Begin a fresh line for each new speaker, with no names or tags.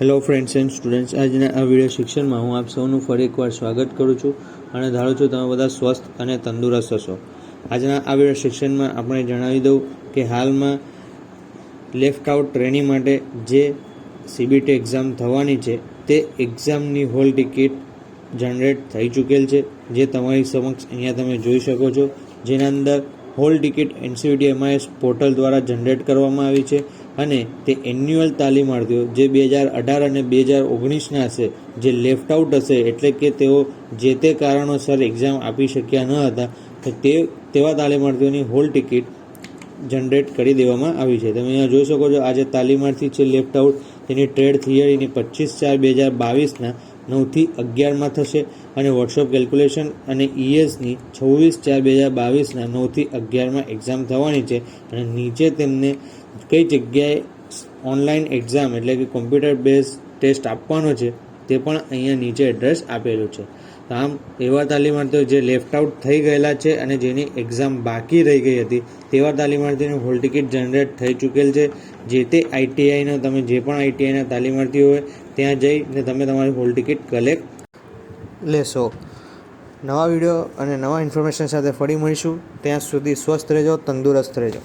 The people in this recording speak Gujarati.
હેલો ફ્રેન્ડ્સ એન્ડ સ્ટુડન્ટ્સ, આજના આ વિડીયો શિક્ષણમાં હું આપ સૌનું ફરી એકવાર સ્વાગત કરું છું અને ધારું છું તમે બધા સ્વસ્થ અને તંદુરસ્ત હશો. આજના આ વિડીયો શિક્ષણમાં આપણે જણાવી દઉં કે હાલમાં લેફ્ટ ટ્રેની માટે જે સીબીટી એક્ઝામ થવાની છે તે એક્ઝામની હોલ ટિકિટ જનરેટ થઈ ચૂકેલ છે, જે તમારી સમક્ષ અહીંયા તમે જોઈ શકો છો. જેના અંદર હોલ ટિકિટ NCVT પોર્ટલ દ્વારા જનરેટ કરવામાં આવી છે અને તે એન્યુઅલ તાલીમાર્થીઓ જે 2018 અને 2019ના હશે, જે લેફ્ટ આઉટ હશે, એટલે કે તેઓ જે તે કારણોસર એક્ઝામ આપી શક્યા ન હતા, તો તેવા તાલીમાર્થીઓની હોલ ટિકિટ જનરેટ કરી દેવામાં આવી છે. તમે અહીંયા જોઈ શકો છો, આ જે તાલીમાર્થી છે લેફ્ટ આઉટ, તેની ટ્રેડ થિયરીની 25/4/2022ના 9 થી 11માં થશે અને વર્કશોપ કેલ્ક્યુલેશન અને ESની 26/4/2022ના 9 થી 11માં એક્ઝામ થવાની છે. અને નીચે તેમને કઈ જગ્યાએ ઓનલાઈન એક્ઝામ એટલે કે કોમ્પ્યુટર બેઝ ટેસ્ટ આપવાનો છે તે પણ અહીંયા નીચે એડ્રેસ આપેલું છે. આમ એવા તાલીમાર્થીઓ જે લેફ્ટ આઉટ થઈ ગયેલા છે અને જેની એક્ઝામ બાકી રહી ગઈ હતી, તેવા તાલીમાર્થીઓની હોલ ટિકિટ જનરેટ થઈ ચૂકેલ છે. જે તે ITIના તમે જે પણ ITIના તાલીમાર્થીઓ હોય ત્યાં જઈને તમે તમારી હોલ ટિકિટ કલેક્ટ લેશો. નવા વિડીયો અને નવા ઇન્ફોર્મેશન સાથે ફરી મળીશું. ત્યાં સુધી સ્વસ્થ રહેજો, તંદુરસ્ત રહેજો.